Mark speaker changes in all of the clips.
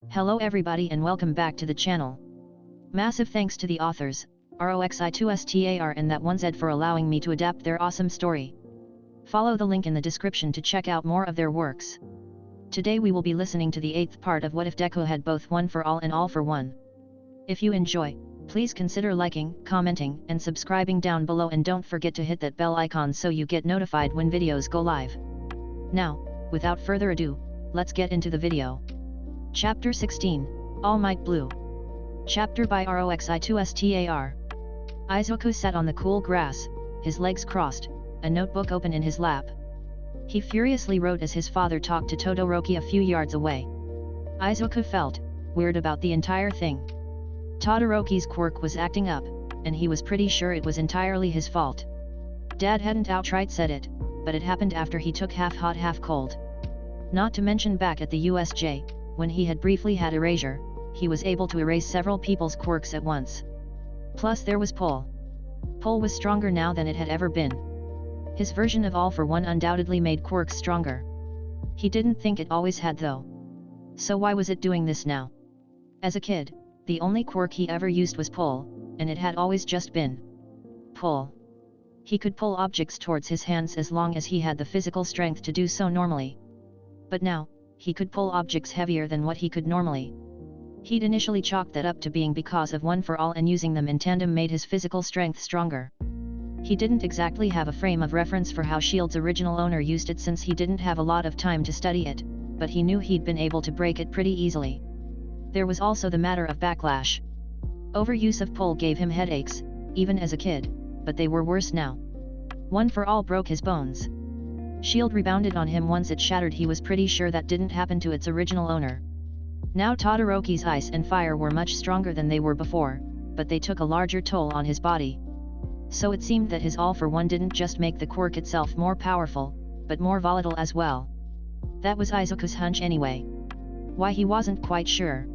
Speaker 1: Hello everybody and welcome back to the channel. Massive thanks to the authors, Roxi2Star and ThatOneZed for allowing me to adapt their awesome story. Follow the link in the description to check out more of their works. Today we will be listening to the 8th part of What If Deku Had Both One for All and All for One. If you enjoy, please consider liking, commenting, and subscribing down below, and don't forget to hit that bell icon so you get notified when videos go live. Now, without further ado, let's get into the video. Chapter 16, All Might Blue. Chapter by Roxi2Star. Izuku sat on the cool grass, his legs crossed, a notebook open in his lap. He furiously wrote as his father talked to Todoroki a few yards away. Izuku felt weird about the entire thing. Todoroki's quirk was acting up, and he was pretty sure it was entirely his fault. Dad hadn't outright said it, but it happened after he took half hot half cold. Not to mention back at the USJ, when he had briefly had erasure, he was able to erase several people's quirks at once. Plus there was Pull. Pull was stronger now than it had ever been. His version of All for One undoubtedly made quirks stronger. He didn't think it always had though. So why was it doing this now? As a kid, the only quirk he ever used was Pull, and it had always just been Pull. He could pull objects towards his hands as long as he had the physical strength to do so normally. But now, he could pull objects heavier than what he could normally. He'd initially chalked that up to being because of One for All, and using them in tandem made his physical strength stronger. He didn't exactly have a frame of reference for how Shield's original owner used it since he didn't have a lot of time to study it, but he knew he'd been able to break it pretty easily. There was also the matter of backlash. Overuse of Pull gave him headaches, even as a kid, but they were worse now. One for All broke his bones. Shield rebounded on him once it shattered. He was pretty sure that didn't happen to its original owner. Now Todoroki's ice and fire were much stronger than they were before, but they took a larger toll on his body. So it seemed that his All for One didn't just make the quirk itself more powerful, but more volatile as well. That was Izuku's hunch anyway. Why he wasn't quite sure.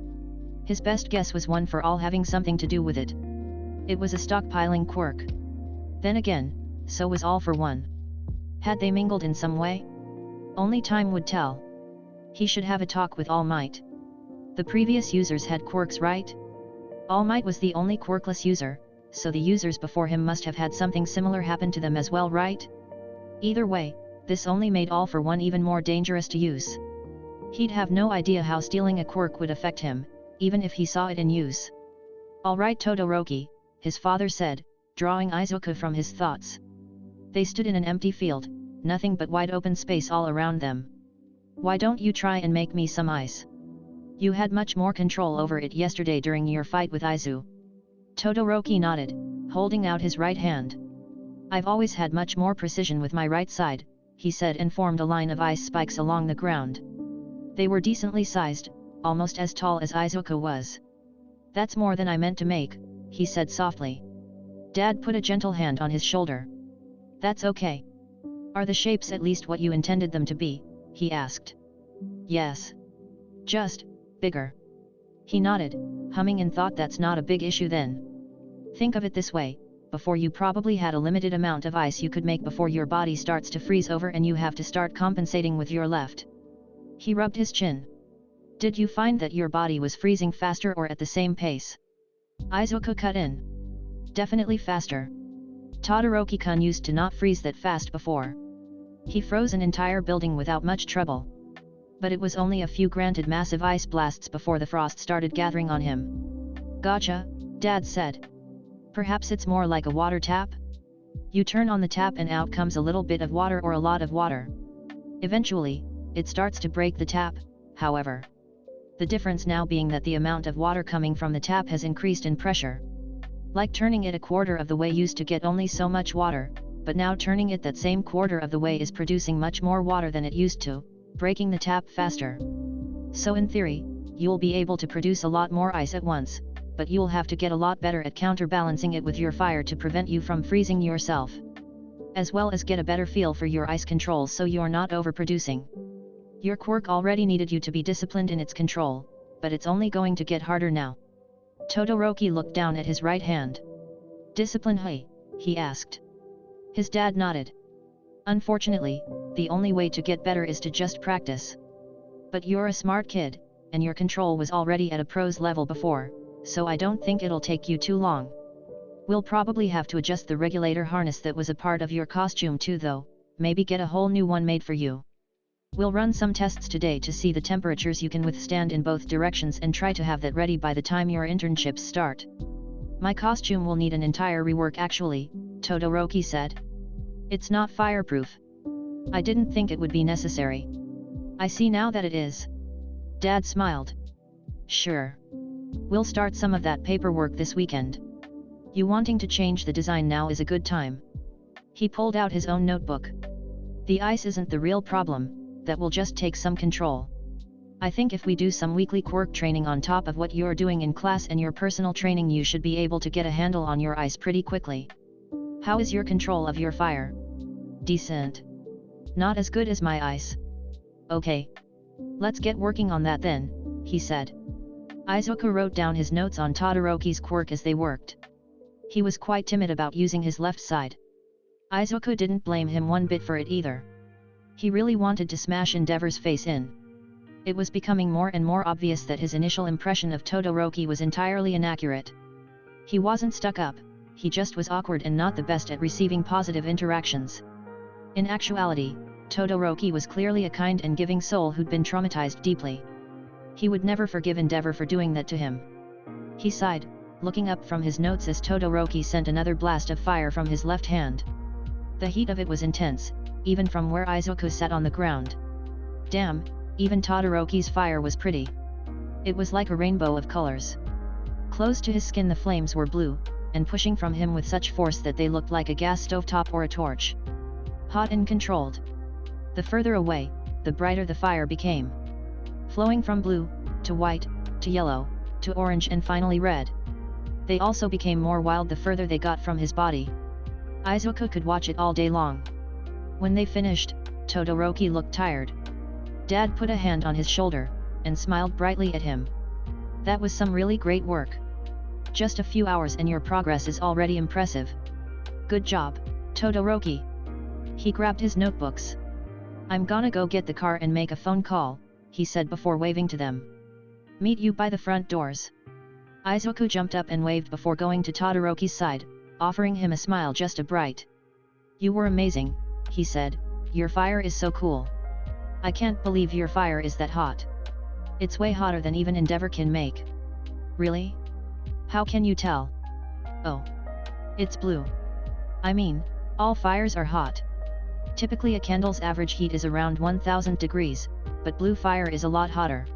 Speaker 1: His best guess was One for All having something to do with it. It was a stockpiling quirk. Then again, so was All for One. Had they mingled in some way? Only time would tell. He should have a talk with All Might. The previous users had quirks, right? All Might was the only quirkless user, so the users before him must have had something similar happen to them as well, right? Either way, this only made All for One even more dangerous to use. He'd have no idea how stealing a quirk would affect him, even if he saw it in use. "All right, Todoroki," his father said, drawing Izuku from his thoughts. They stood in an empty field, nothing but wide open space all around them. "Why don't you try and make me some ice? You had much more control over it yesterday during your fight with Izu." Todoroki nodded, holding out his right hand. "I've always had much more precision with my right side," he said, and formed a line of ice spikes along the ground. They were decently sized, almost as tall as Izuku was. "That's more than I meant to make," he said softly. Dad put a gentle hand on his shoulder. "That's okay. Are the shapes at least what you intended them to be?" he asked. "Yes. Just bigger." He nodded, humming in thought. "That's not a big issue then. Think of it this way, before you probably had a limited amount of ice you could make before your body starts to freeze over and you have to start compensating with your left." He rubbed his chin. "Did you find that your body was freezing faster or at the same pace?" Izuku cut in. "Definitely faster. Todoroki-kun used to not freeze that fast before. He froze an entire building without much trouble. But it was only a few granted massive ice blasts before the frost started gathering on him." "Gotcha," Dad said. "Perhaps it's more like a water tap? You turn on the tap and out comes a little bit of water or a lot of water. Eventually, it starts to break the tap, however. The difference now being that the amount of water coming from the tap has increased in pressure. Like turning it a quarter of the way used to get only so much water, but now turning it that same quarter of the way is producing much more water than it used to, breaking the tap faster. So in theory, you'll be able to produce a lot more ice at once, but you'll have to get a lot better at counterbalancing it with your fire to prevent you from freezing yourself. As well as get a better feel for your ice control so you're not overproducing. Your quirk already needed you to be disciplined in its control, but it's only going to get harder now." Todoroki looked down at his right hand. "Discipline, hey?" he asked. His dad nodded. "Unfortunately, the only way to get better is to just practice. But you're a smart kid," and your control was already at a pro's level before, so I don't think it'll take you too long. We'll probably have to adjust the regulator harness that was a part of your costume too though, maybe get a whole new one made for you. We'll run some tests today to see the temperatures you can withstand in both directions and try to have that ready by the time your internships start. My costume will need an entire rework actually, Todoroki said. It's not fireproof. I didn't think it would be necessary. I see now that it is. Dad smiled. Sure. We'll start some of that paperwork this weekend. You wanting to change the design now is a good time. He pulled out his own notebook. The ice isn't the real problem, that will just take some control. I think if we do some weekly quirk training on top of what you're doing in class and your personal training, you should be able to get a handle on your ice pretty quickly. How is your control of your fire? Decent. Not as good as my ice. Okay. Let's get working on that then, he said. Izuku wrote down his notes on Todoroki's quirk as they worked. He was quite timid about using his left side. Izuku didn't blame him one bit for it either. He really wanted to smash Endeavor's face in. It was becoming more and more obvious that his initial impression of Todoroki was entirely inaccurate. He wasn't stuck up, he just was awkward and not the best at receiving positive interactions. In actuality, Todoroki was clearly a kind and giving soul who'd been traumatized deeply. He would never forgive Endeavor for doing that to him. He sighed, looking up from his notes as Todoroki sent another blast of fire from his left hand. The heat of it was intense, even from where Izuku sat on the ground. Damn, even Todoroki's fire was pretty. It was like a rainbow of colors. Close to his skin the flames were blue, and pushing from him with such force that they looked like a gas stovetop or a torch. Hot and controlled. The further away, the brighter the fire became. Flowing from blue, to white, to yellow, to orange and finally red. They also became more wild the further they got from his body. Izuku could watch it all day long. When they finished, Todoroki looked tired. Dad put a hand on his shoulder, and smiled brightly at him. That was some really great work. Just a few hours and your progress is already impressive. Good job, Todoroki. He grabbed his notebooks. I'm gonna go get the car and make a phone call, he said before waving to them. Meet you by the front doors. Izuku jumped up and waved before going to Todoroki's side, offering him a smile just a bright. You were amazing, he said, your fire is so cool. I can't believe your fire is that hot. It's way hotter than even Endeavor can make. Really? How can you tell? Oh. It's blue. I mean, all fires are hot. Typically a candle's average heat is around 1000 degrees, but blue fire is a lot hotter.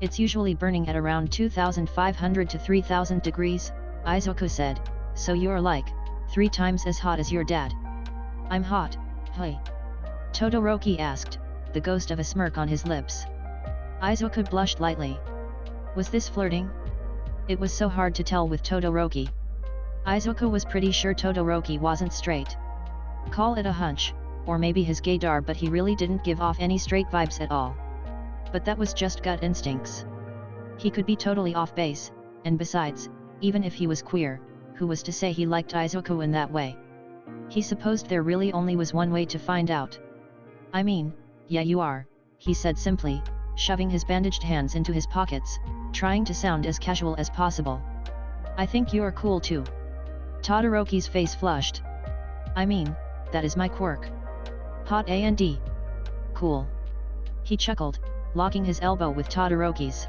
Speaker 1: It's usually burning at around 2500 to 3000 degrees, Izuku said, so you're like, 3 times as hot as your dad. I'm hot, hey? Todoroki asked, the ghost of a smirk on his lips. Izuku blushed lightly. Was this flirting? It was so hard to tell with Todoroki. Izuku was pretty sure Todoroki wasn't straight. Call it a hunch, or maybe his gaydar, but he really didn't give off any straight vibes at all. But that was just gut instincts. He could be totally off base, and besides, even if he was queer, who was to say he liked Izuku in that way? He supposed there really only was one way to find out. I mean, yeah you are, he said simply, shoving his bandaged hands into his pockets, trying to sound as casual as possible. I think you're cool too. Todoroki's face flushed. I mean, that is my quirk. Hot and cool. He chuckled, locking his elbow with Todoroki's.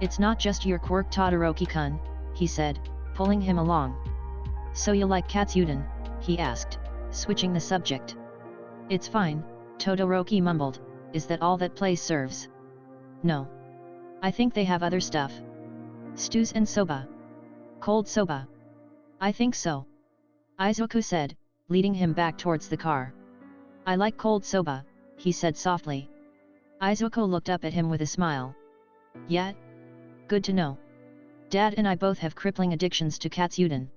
Speaker 1: It's not just your quirk Todoroki-kun, he said, pulling him along. So you like Katsuden? He asked, switching the subject. It's fine, Todoroki mumbled, is that all that place serves? No. I think they have other stuff. Stews and soba. Cold soba. I think so. Izuku said, leading him back towards the car. I like cold soba, he said softly. Izuku looked up at him with a smile. Yeah? Good to know. Dad and I both have crippling addictions to Katsuden.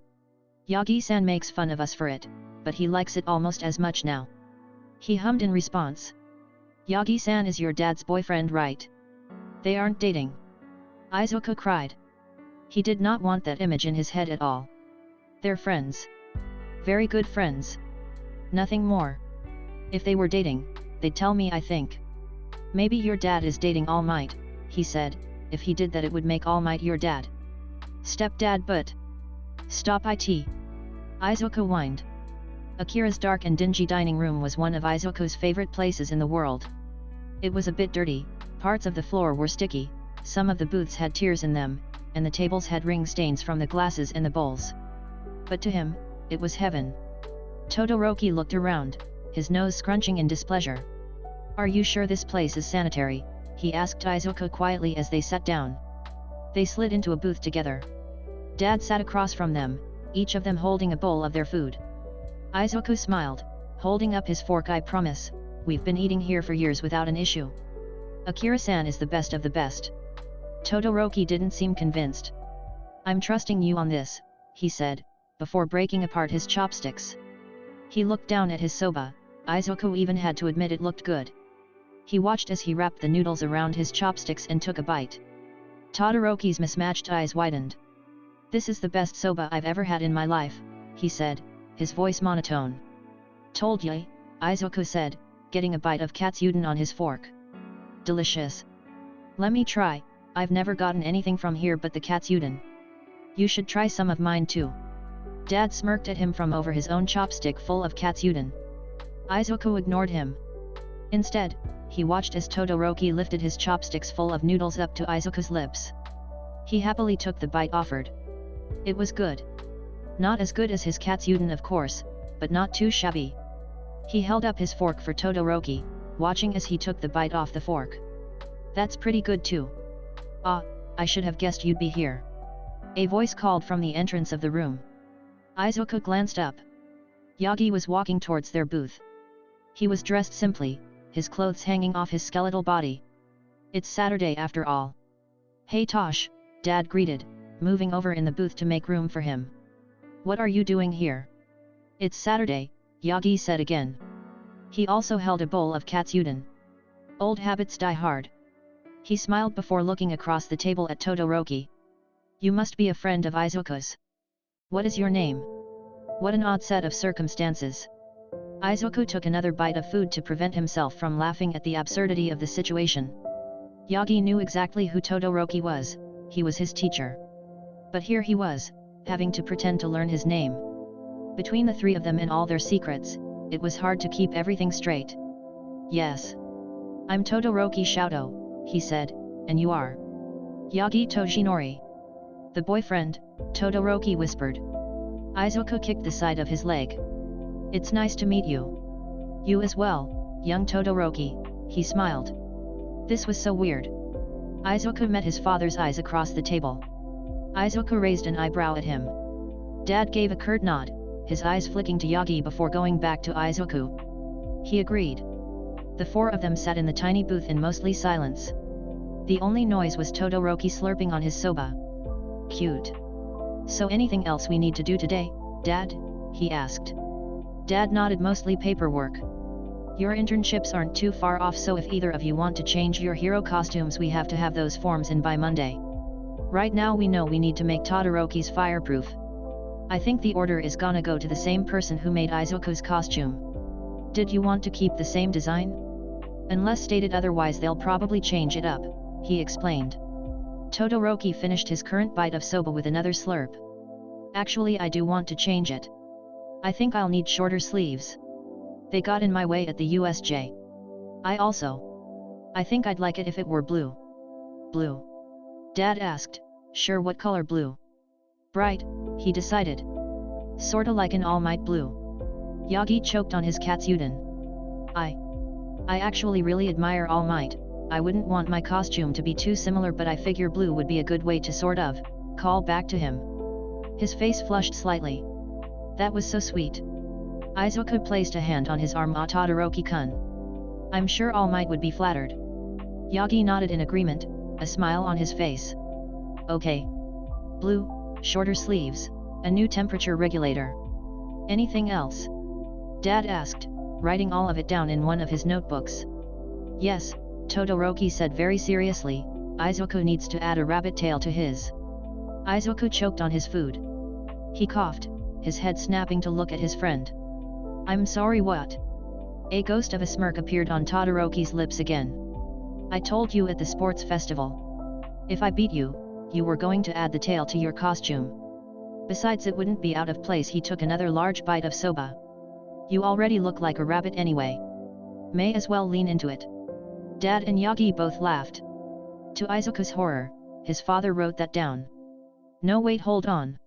Speaker 1: Yagi-san makes fun of us for it, but he likes it almost as much now. He hummed in response. Yagi-san is your dad's boyfriend, right? They aren't dating. Izuku cried. He did not want that image in his head at all. They're friends. Very good friends. Nothing more. If they were dating, they'd tell me, I think. Maybe your dad is dating All Might, he said, if he did that it would make All Might your dad. Stepdad but... Stop it. Izuku whined. Akira's dark and dingy dining room was one of Izuku's favorite places in the world. It was a bit dirty, parts of the floor were sticky, some of the booths had tears in them, and the tables had ring stains from the glasses and the bowls. But to him, it was heaven. Todoroki looked around, his nose scrunching in displeasure. Are you sure this place is sanitary? He asked Izuku quietly as they sat down. They slid into a booth together. Dad sat across from them, each of them holding a bowl of their food. Izuku smiled, holding up his fork. I promise, we've been eating here for years without an issue. Akira-san is the best of the best. Todoroki didn't seem convinced. I'm trusting you on this, he said, before breaking apart his chopsticks. He looked down at his soba. Izuku even had to admit it looked good. He watched as he wrapped the noodles around his chopsticks and took a bite. Todoroki's mismatched eyes widened. This is the best soba I've ever had in my life, he said, his voice monotone. Told ya, Izuku said, getting a bite of katsudon on his fork. Delicious. Let me try, I've never gotten anything from here but the katsudon. You should try some of mine too. Dad smirked at him from over his own chopstick full of katsudon. Izuku ignored him. Instead, he watched as Todoroki lifted his chopsticks full of noodles up to Izuku's lips. He happily took the bite offered. It was good. Not as good as his katsudon of course, but not too shabby. He held up his fork for Todoroki, watching as he took the bite off the fork. That's pretty good too. Ah, I should have guessed you'd be here. A voice called from the entrance of the room. Izuku glanced up. Yagi was walking towards their booth. He was dressed simply, his clothes hanging off his skeletal body. It's Saturday after all. Hey Tosh, Dad greeted, moving over in the booth to make room for him. What are you doing here? It's Saturday, Yagi said again. He also held a bowl of katsudon. Old habits die hard. He smiled before looking across the table at Todoroki. You must be a friend of Izuku's. What is your name? What an odd set of circumstances. Izuku took another bite of food to prevent himself from laughing at the absurdity of the situation. Yagi knew exactly who Todoroki was, he was his teacher. But here he was, having to pretend to learn his name. Between the three of them and all their secrets, it was hard to keep everything straight. Yes. I'm Todoroki Shoto, he said, and you are? Yagi Toshinori. The boyfriend, Todoroki whispered. Izuku kicked the side of his leg. It's nice to meet you. You as well, young Todoroki, he smiled. This was so weird. Izuku met his father's eyes across the table. Izuku raised an eyebrow at him. Dad gave a curt nod, his eyes flicking to Yagi before going back to Izuku. He agreed. The four of them sat in the tiny booth in mostly silence. The only noise was Todoroki slurping on his soba. Cute. So anything else we need to do today, Dad? He asked. Dad nodded. Mostly paperwork. Your internships aren't too far off, so if either of you want to change your hero costumes we have to have those forms in by Monday. Right now we know we need to make Todoroki's fireproof. I think the order is gonna go to the same person who made Izuku's costume. Did you want to keep the same design? Unless stated otherwise they'll probably change it up, he explained. Todoroki finished his current bite of soba with another slurp. Actually I do want to change it. I think I'll need shorter sleeves. They got in my way at the USJ. I think I'd like it if it were blue. Blue? Dad asked. Sure, what color blue? Bright, he decided. Sorta like an All Might blue. Yagi choked on his katsudon. I actually really admire All Might. I wouldn't want my costume to be too similar, but I figure blue would be a good way to sort of call back to him. His face flushed slightly. That was so sweet. Izuku placed a hand on his arm. Todoroki-kun. I'm sure All Might would be flattered. Yagi nodded in agreement, a smile on his face. Okay. Blue, shorter sleeves, a new temperature regulator. Anything else? Dad asked, writing all of it down in one of his notebooks. Yes, Todoroki said very seriously, Izuku needs to add a rabbit tail to his. Izuku choked on his food. He coughed, his head snapping to look at his friend. I'm sorry, what? A ghost of a smirk appeared on Todoroki's lips again. I told you at the sports festival. If I beat you, you were going to add the tail to your costume. Besides, it wouldn't be out of place. He took another large bite of soba. You already look like a rabbit anyway. May as well lean into it. Dad and Yagi both laughed. To Izuku's horror, his father wrote that down. No, wait, hold on.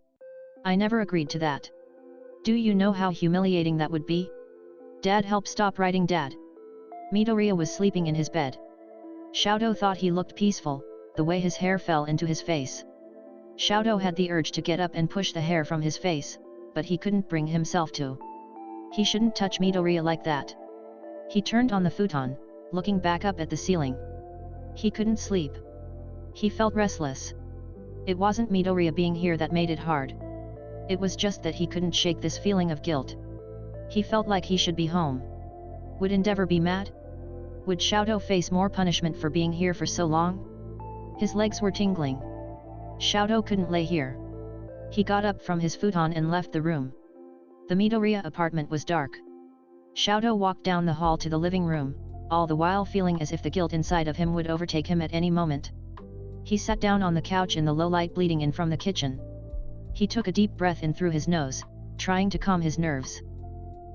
Speaker 1: I never agreed to that. Do you know how humiliating that would be? Dad, help, stop writing, Dad. Midoriya was sleeping in his bed. Shoto thought he looked peaceful, the way his hair fell into his face. Shoto had the urge to get up and push the hair from his face, but he couldn't bring himself to. He shouldn't touch Midoriya like that. He turned on the futon, looking back up at the ceiling. He couldn't sleep. He felt restless. It wasn't Midoriya being here that made it hard. It was just that he couldn't shake this feeling of guilt. He felt like he should be home. Would Endeavor be mad? Would Shoto face more punishment for being here for so long? His legs were tingling. Shoto couldn't lay here. He got up from his futon and left the room. The Midoriya apartment was dark. Shoto walked down the hall to the living room, all the while feeling as if the guilt inside of him would overtake him at any moment. He sat down on the couch in the low light bleeding in from the kitchen. He took a deep breath in through his nose, trying to calm his nerves.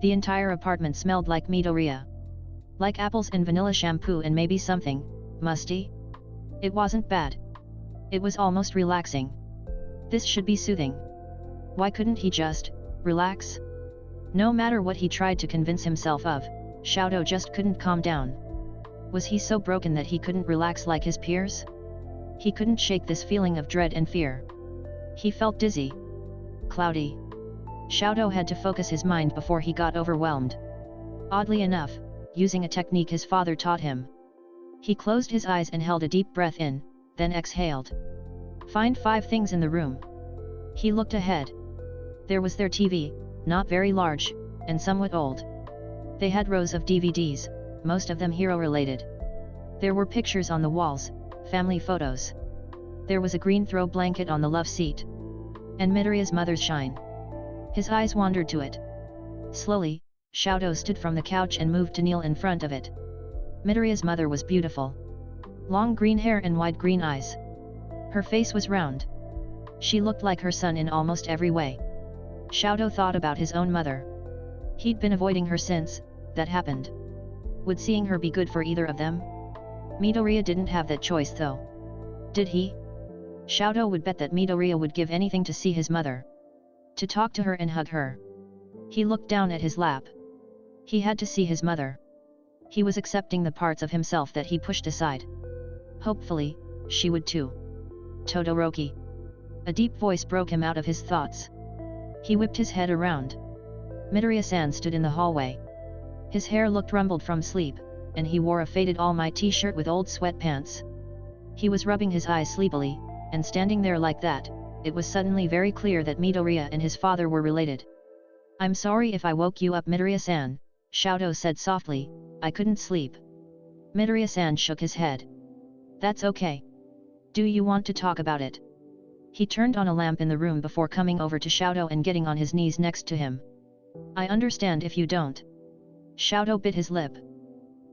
Speaker 1: The entire apartment smelled like Midoriya. Like apples and vanilla shampoo and maybe something musty. It wasn't bad. It was almost relaxing. This should be soothing. Why couldn't he just relax? No matter what he tried to convince himself of, Shoto just couldn't calm down. Was he so broken that he couldn't relax like his peers? He couldn't shake this feeling of dread and fear. He felt dizzy. Cloudy. Shoto had to focus his mind before he got overwhelmed. Oddly enough, using a technique his father taught him. He closed his eyes and held a deep breath in, then exhaled. Find 5 things in the room. He looked ahead. There was their TV, not very large, and somewhat old. They had rows of DVDs, most of them hero-related. There were pictures on the walls, family photos. There was a green throw blanket on the love seat. And Midoriya's mother's shrine. His eyes wandered to it. Slowly, Shoto stood from the couch and moved to kneel in front of it. Midoriya's mother was beautiful. Long green hair and wide green eyes. Her face was round. She looked like her son in almost every way. Shoto thought about his own mother. He'd been avoiding her since that happened. Would seeing her be good for either of them? Midoriya didn't have that choice though. Did he? Shoto would bet that Midoriya would give anything to see his mother. To talk to her and hug her. He looked down at his lap. He had to see his mother. He was accepting the parts of himself that he pushed aside. Hopefully, she would too. Todoroki. A deep voice broke him out of his thoughts. He whipped his head around. Midoriya-san stood in the hallway. His hair looked rumpled from sleep, and he wore a faded all-might t-shirt with old sweatpants. He was rubbing his eyes sleepily, and standing there like that, it was suddenly very clear that Midoriya and his father were related. I'm sorry if I woke you up, Midoriya-san, Shoto said softly, I couldn't sleep. Midoriya-san shook his head. That's okay. Do you want to talk about it? He turned on a lamp in the room before coming over to Shoto and getting on his knees next to him. I understand if you don't. Shoto bit his lip.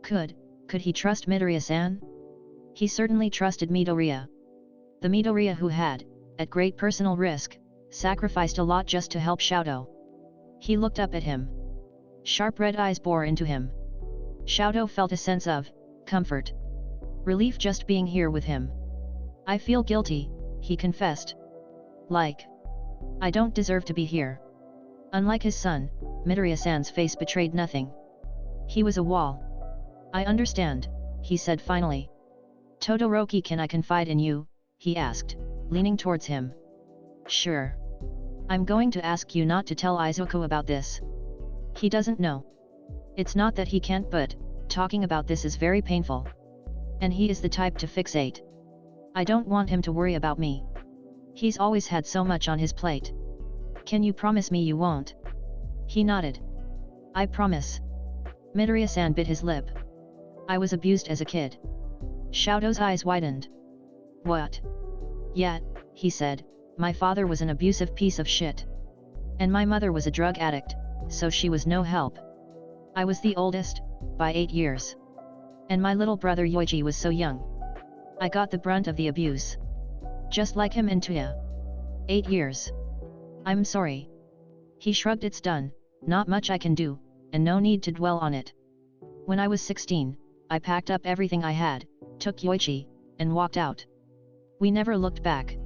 Speaker 1: Could he trust Midoriya-san? He certainly trusted Midoriya. The Midoriya who had, at great personal risk, sacrificed a lot just to help Shoto. He looked up at him. Sharp red eyes bore into him. Shoto felt a sense of comfort. Relief just being here with him. I feel guilty, he confessed. Like, I don't deserve to be here. Unlike his son, Midoriya-san's face betrayed nothing. He was a wall. I understand, he said finally. Todoroki, can I confide in you? He asked, leaning towards him. Sure. I'm going to ask you not to tell Izuku about this. He doesn't know. It's not that he can't, but talking about this is very painful. And he is the type to fixate. I don't want him to worry about me. He's always had so much on his plate. Can you promise me you won't? He nodded. I promise. Midoriya-san bit his lip. I was abused as a kid. Shoto's eyes widened. What? Yeah, he said, my father was an abusive piece of shit. And my mother was a drug addict, so she was no help. I was the oldest, by 8 years. And my little brother Yoichi was so young. I got the brunt of the abuse. Just like him and Tuya. 8 years. I'm sorry. He shrugged. It's done, not much I can do, and no need to dwell on it. When I was 16, I packed up everything I had, took Yoichi, and walked out. We never looked back.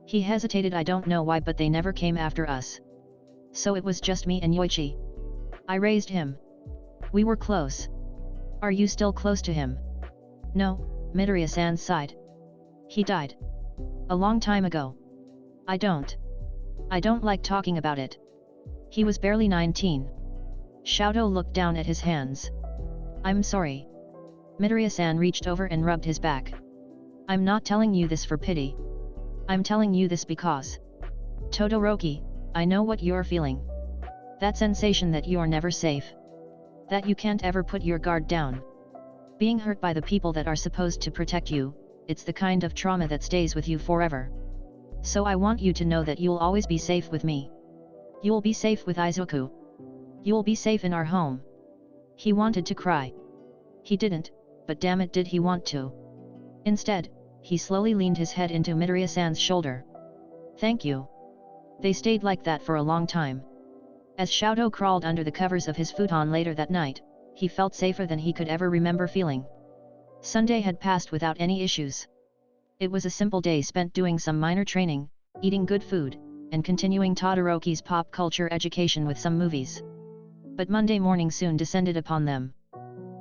Speaker 1: He hesitated. I don't know why, but they never came after us. So it was just me and Yoichi. I raised him. We were close. Are you still close to him? No, Midoriya-san sighed. He died. A long time ago. I don't like talking about it. He was barely 19. Shoto looked down at his hands. I'm sorry. Midoriya-san reached over and rubbed his back. I'm not telling you this for pity. I'm telling you this because... Todoroki, I know what you're feeling. That sensation that you're never safe. That you can't ever put your guard down. Being hurt by the people that are supposed to protect you, it's the kind of trauma that stays with you forever. So I want you to know that you'll always be safe with me. You'll be safe with Izuku. You'll be safe in our home. He wanted to cry. He didn't, but damn it did he want to. Instead, he slowly leaned his head into Midoriya-san's shoulder. Thank you. They stayed like that for a long time. As Shoto crawled under the covers of his futon later that night, he felt safer than he could ever remember feeling. Sunday had passed without any issues. It was a simple day spent doing some minor training, eating good food, and continuing Todoroki's pop culture education with some movies. But Monday morning soon descended upon them.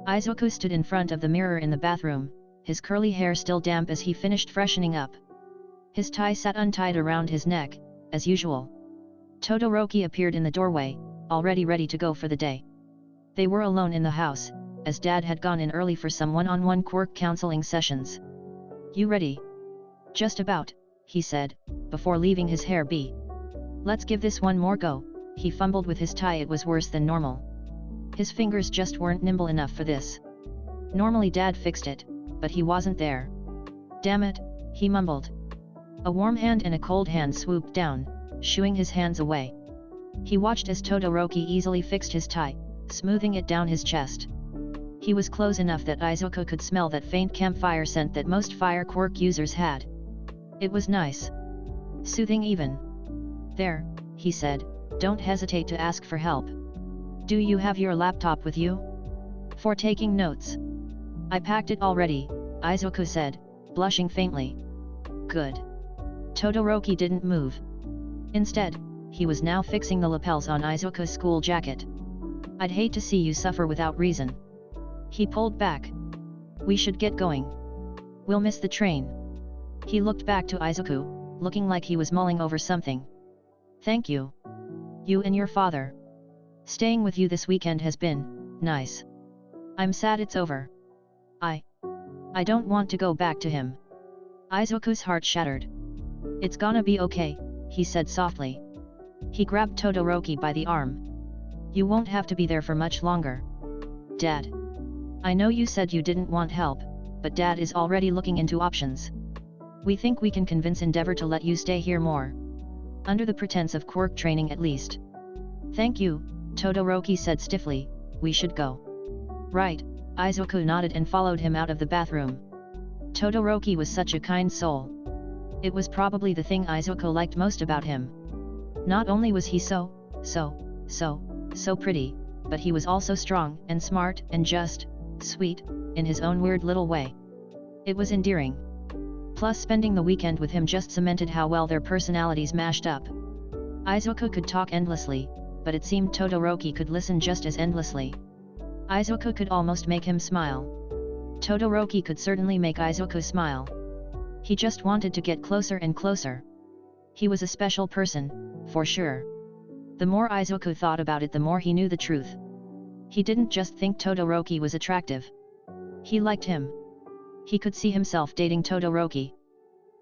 Speaker 1: Izuku stood in front of the mirror in the bathroom, his curly hair still damp as he finished freshening up. His tie sat untied around his neck, as usual. Todoroki appeared in the doorway, already ready to go for the day. They were alone in the house, as Dad had gone in early for some one-on-one quirk counseling sessions. You ready? Just about, he said, before leaving his hair be. Let's give this one more go. He fumbled with his tie. It was worse than normal. His fingers just weren't nimble enough for this. Normally Dad fixed it, but he wasn't there. Damn it, he mumbled. A warm hand and a cold hand swooped down, shooing his hands away. He watched as Todoroki easily fixed his tie, smoothing it down his chest. He was close enough that Izuku could smell that faint campfire scent that most fire quirk users had. It was nice. Soothing even. There, he said, don't hesitate to ask for help. Do you have your laptop with you? For taking notes. I packed it already, Izuku said, blushing faintly. Good. Todoroki didn't move. Instead, he was now fixing the lapels on Izuku's school jacket. I'd hate to see you suffer without reason. He pulled back. We should get going. We'll miss the train. He looked back to Izuku, looking like he was mulling over something. Thank you. You and your father. Staying with you this weekend has been nice. I'm sad it's over. I don't want to go back to him. Izuku's heart shattered. It's gonna be okay, he said softly. He grabbed Todoroki by the arm. You won't have to be there for much longer. Dad. I know you said you didn't want help, but Dad is already looking into options. We think we can convince Endeavor to let you stay here more. Under the pretense of quirk training at least. Thank you, Todoroki said stiffly, we should go. Right, Izuku nodded and followed him out of the bathroom. Todoroki was such a kind soul. It was probably the thing Izuku liked most about him. Not only was he so pretty, but he was also strong and smart and just sweet, in his own weird little way. It was endearing. Plus spending the weekend with him just cemented how well their personalities mashed up. Izuku could talk endlessly, but it seemed Todoroki could listen just as endlessly. Izuku could almost make him smile. Todoroki could certainly make Izuku smile. He just wanted to get closer and closer. He was a special person, for sure. The more Izuku thought about it, the more he knew the truth. He didn't just think Todoroki was attractive. He liked him. He could see himself dating Todoroki.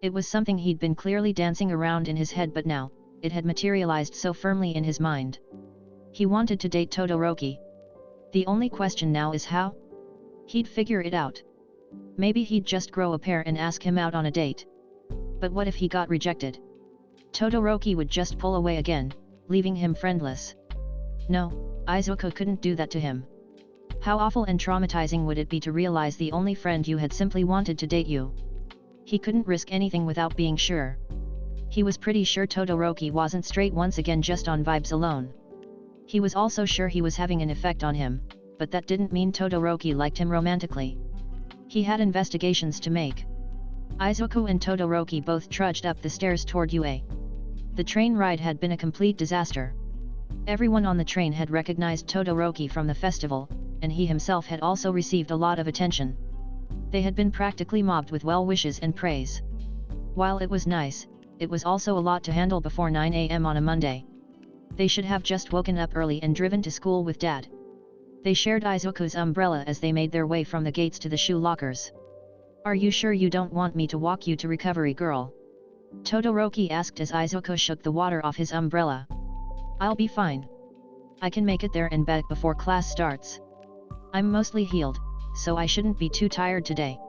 Speaker 1: It was something he'd been clearly dancing around in his head, but now, it had materialized so firmly in his mind. He wanted to date Todoroki. The only question now is how? He'd figure it out. Maybe he'd just grow a pair and ask him out on a date. But what if he got rejected? Todoroki would just pull away again, leaving him friendless. No, Izuku couldn't do that to him. How awful and traumatizing would it be to realize the only friend you had simply wanted to date you? He couldn't risk anything without being sure. He was pretty sure Todoroki wasn't straight once again just on vibes alone. He was also sure he was having an effect on him, but that didn't mean Todoroki liked him romantically. He had investigations to make. Izuku and Todoroki both trudged up the stairs toward UA. The train ride had been a complete disaster. Everyone on the train had recognized Todoroki from the festival, and he himself had also received a lot of attention. They had been practically mobbed with well wishes and praise. While it was nice, it was also a lot to handle before 9 AM on a Monday. They should have just woken up early and driven to school with Dad. They shared Izuku's umbrella as they made their way from the gates to the shoe lockers. "Are you sure you don't want me to walk you to Recovery Girl?" Todoroki asked as Izuku shook the water off his umbrella. "I'll be fine. I can make it there and back before class starts. I'm mostly healed, so I shouldn't be too tired today."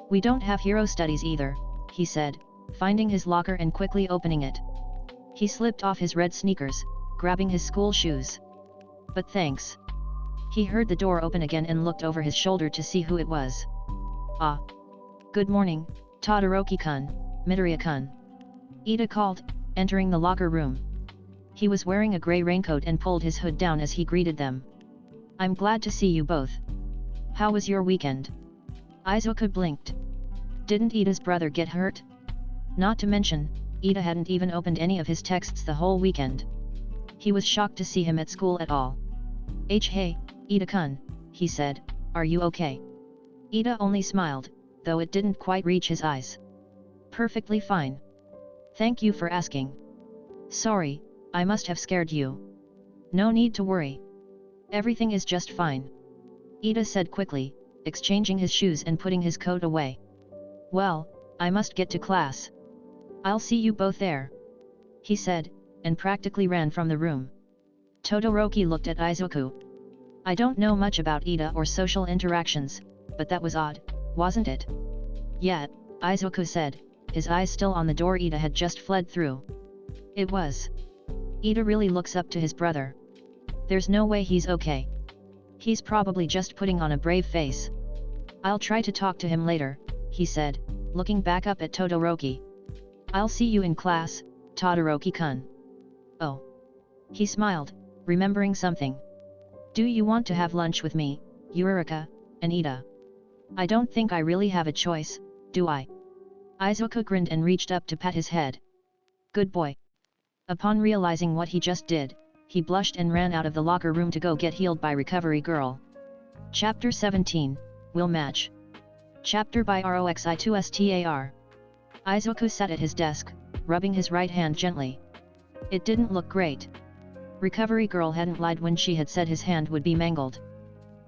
Speaker 1: "We don't have hero studies either," he said, finding his locker and quickly opening it. He slipped off his red sneakers, grabbing his school shoes. "But thanks." He heard the door open again and looked over his shoulder to see who it was. "Ah. Good morning, Todoroki-kun, Midoriya-kun," Ida called, entering the locker room. He was wearing a gray raincoat and pulled his hood down as he greeted them. "I'm glad to see you both. How was your weekend?" Izuku blinked. Didn't Ida's brother get hurt? Not to mention, Ida hadn't even opened any of his texts the whole weekend. He was shocked to see him at school at all. Hey, Ida-kun," he said, "are you okay?" Ida only smiled, though it didn't quite reach his eyes. "Perfectly fine. Thank you for asking. Sorry, I must have scared you." "No need to worry. Everything is just fine," Ida said quickly, exchanging his shoes and putting his coat away. "Well, I must get to class. I'll see you both there," he said, and practically ran from the room. Todoroki looked at Izuku. "I don't know much about Ida or social interactions, but that was odd, wasn't it?" "Yeah," Izuku said, his eyes still on the door Ida had just fled through. "It was. Ida really looks up to his brother. There's no way he's okay. He's probably just putting on a brave face. I'll try to talk to him later," he said, looking back up at Todoroki. "I'll see you in class, Todoroki-kun." "Oh." He smiled, remembering something. "Do you want to have lunch with me, Eureka, and Ida?" "I don't think I really have a choice, do I?" Izuku grinned and reached up to pat his head. "Good boy." Upon realizing what he just did, he blushed and ran out of the locker room to go get healed by Recovery Girl. Chapter 17, Will Match. Chapter by Roxi2Star. Izuku sat at his desk, rubbing his right hand gently. It didn't look great. Recovery Girl hadn't lied when she had said his hand would be mangled.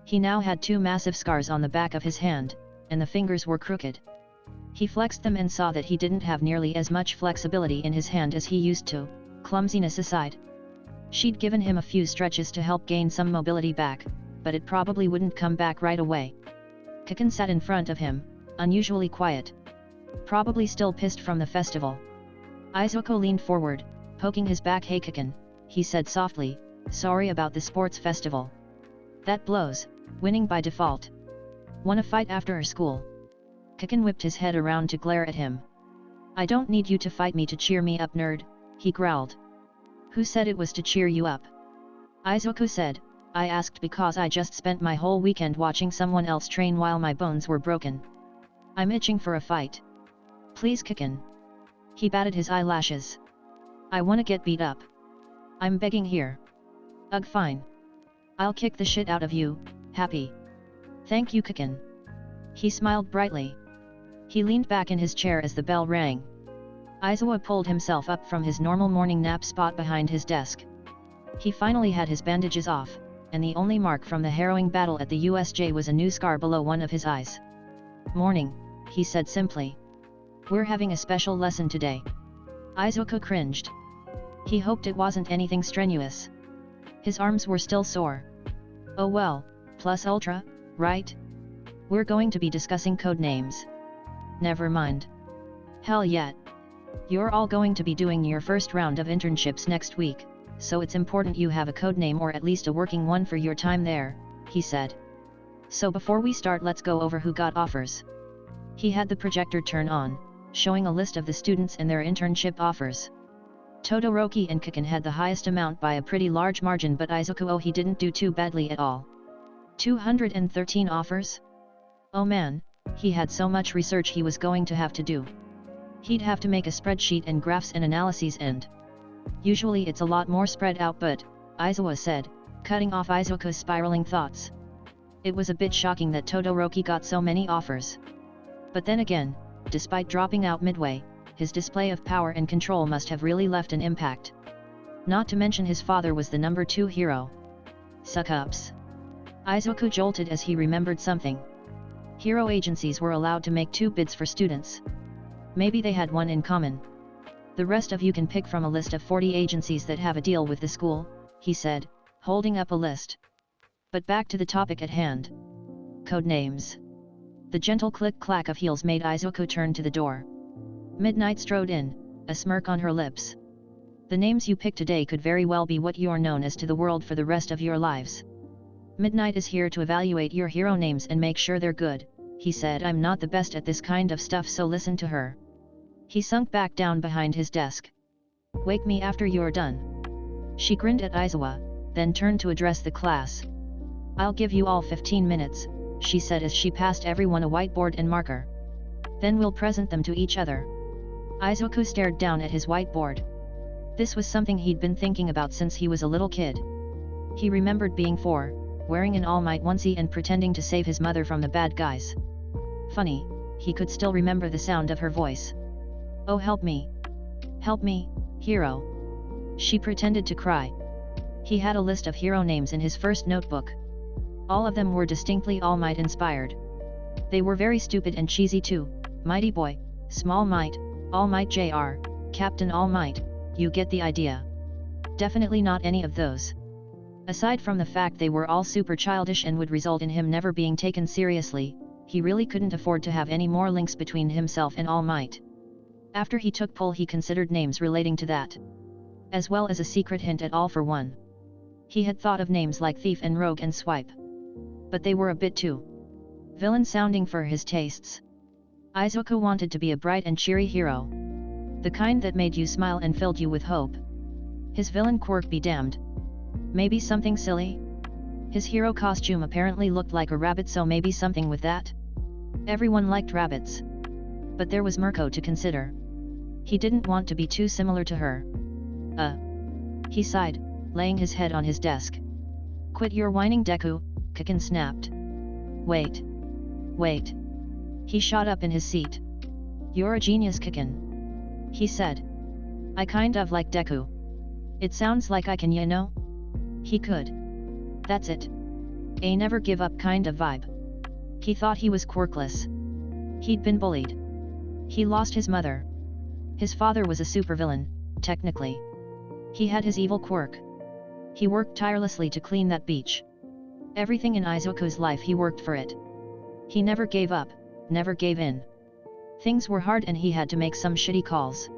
Speaker 1: He now had 2 massive scars on the back of his hand, and the fingers were crooked. He flexed them and saw that he didn't have nearly as much flexibility in his hand as he used to, clumsiness aside. She'd given him a few stretches to help gain some mobility back, but it probably wouldn't come back right away. Kiken sat in front of him, unusually quiet. Probably still pissed from the festival. Izuku leaned forward, poking his back. "Hey Kiken," he said softly, "sorry about the sports festival. That blows, winning by default. Wanna fight after school?" Kiken whipped his head around to glare at him. "I don't need you to fight me to cheer me up, nerd," he growled. "Who said it was to cheer you up?" Izuku said, "I asked because I just spent my whole weekend watching someone else train while my bones were broken. I'm itching for a fight. Please Kiken." He batted his eyelashes. "I wanna get beat up. I'm begging here." "Ugh, fine. I'll kick the shit out of you, happy." "Thank you Kiken." He smiled brightly. He leaned back in his chair as the bell rang. Izuku pulled himself up from his normal morning nap spot behind his desk. He finally had his bandages off, and the only mark from the harrowing battle at the USJ was a new scar below one of his eyes. "Morning," he said simply. "We're having a special lesson today." Izuku cringed. He hoped it wasn't anything strenuous. His arms were still sore. "Oh well, plus ultra, right? We're going to be discussing code names." "Never mind." "Hell yeah. You're all going to be doing your first round of internships next week, so it's important you have a code name or at least a working one for your time there," he said. So before we start, let's go over who got offers. He had the projector turn on, showing a list of the students and their internship offers. Todoroki and Kikin had the highest amount by a pretty large margin, but Izuku, he didn't do too badly at all. 213 offers? Oh man, he had so much research he was going to have to do. He'd have to make a spreadsheet and graphs and analyses, and usually it's a lot more spread out, but, Aizawa said, cutting off Izuku's spiraling thoughts. It was a bit shocking that Todoroki got so many offers. But then again, despite dropping out midway, his display of power and control must have really left an impact. Not to mention his father was the number 2 hero. Suck-ups. Izuku jolted as he remembered something. Hero agencies were allowed to make 2 bids for students. Maybe they had one in common. The rest of you can pick from a list of 40 agencies that have a deal with the school, he said, holding up a list. But back to the topic at hand. Codenames. The gentle click-clack of heels made Izuku turn to the door. Midnight strode in, a smirk on her lips. The names you pick today could very well be what you're known as to the world for the rest of your lives. Midnight is here to evaluate your hero names and make sure they're good, he said. I'm not the best at this kind of stuff, so listen to her. He sunk back down behind his desk. Wake me after you're done. She grinned at Aizawa, then turned to address the class. I'll give you all 15 minutes, she said as she passed everyone a whiteboard and marker. Then we'll present them to each other. Izuku stared down at his whiteboard. This was something he'd been thinking about since he was a little kid. He remembered being 4, wearing an All Might onesie and pretending to save his mother from the bad guys. Funny, he could still remember the sound of her voice. Oh, help me. Help me, hero. She pretended to cry. He had a list of hero names in his first notebook. All of them were distinctly All Might inspired. They were very stupid and cheesy too. Mighty Boy, Small Might, All Might Jr., Captain All Might, you get the idea. Definitely not any of those. Aside from the fact they were all super childish and would result in him never being taken seriously, he really couldn't afford to have any more links between himself and All Might. After he took pull, he considered names relating to that, as well as a secret hint at All for One. He had thought of names like Thief and Rogue and Swipe. But they were a bit too villain sounding for his tastes. Izuku wanted to be a bright and cheery hero. The kind that made you smile and filled you with hope. His villain quirk be damned. Maybe something silly? His hero costume apparently looked like a rabbit, so maybe something with that? Everyone liked rabbits. But there was Mirko to consider. He didn't want to be too similar to her. He sighed, laying his head on his desk. Quit your whining, Deku, Kikin snapped. Wait. He shot up in his seat. You're a genius, Kikin. He said. I kind of like Deku. It sounds like I can, you know? He could. That's it. A never give up kind of vibe. He thought he was quirkless. He'd been bullied. He lost his mother. His father was a supervillain, technically. He had his evil quirk. He worked tirelessly to clean that beach. Everything in Izuku's life, he worked for it. He never gave up, never gave in. Things were hard and he had to make some shitty calls.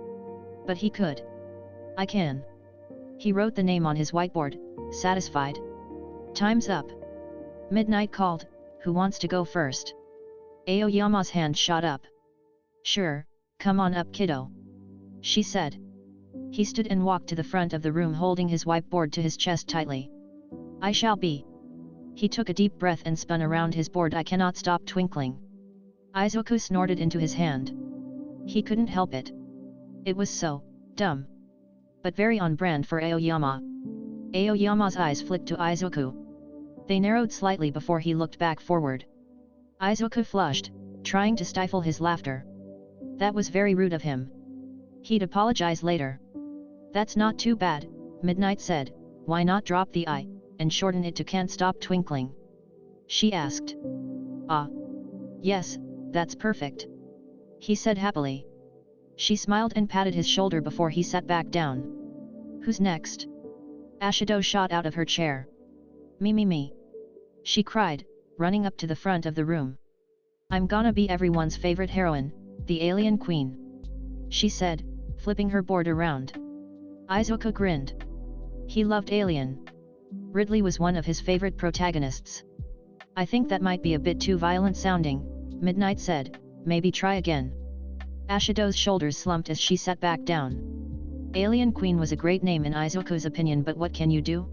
Speaker 1: But he could. I can. He wrote the name on his whiteboard, satisfied. Time's up. Midnight called, who wants to go first? Aoyama's hand shot up. Sure, come on up, kiddo. She said. He stood and walked to the front of the room holding his whiteboard to his chest tightly. I shall be. He took a deep breath and spun around his board. I cannot stop twinkling. Izuku snorted into his hand. He couldn't help it. It was so dumb. But very on brand for Aoyama. Aoyama's eyes flicked to Izuku. They narrowed slightly before he looked back forward. Izuku flushed, trying to stifle his laughter. That was very rude of him. He'd apologize later. That's not too bad, Midnight said. Why not drop the I, and shorten it to can't stop twinkling? She asked. Yes, that's perfect. He said happily. She smiled and patted his shoulder before he sat back down. Who's next? Ashido shot out of her chair. Me. She cried, running up to the front of the room. I'm gonna be everyone's favorite heroine, the Alien Queen. She said, flipping her board around. Izuku grinned. He loved Alien. Ridley was one of his favorite protagonists. I think that might be a bit too violent sounding, Midnight said, maybe try again. Ashido's shoulders slumped as she sat back down. Alien Queen was a great name in Izuku's opinion, but what can you do?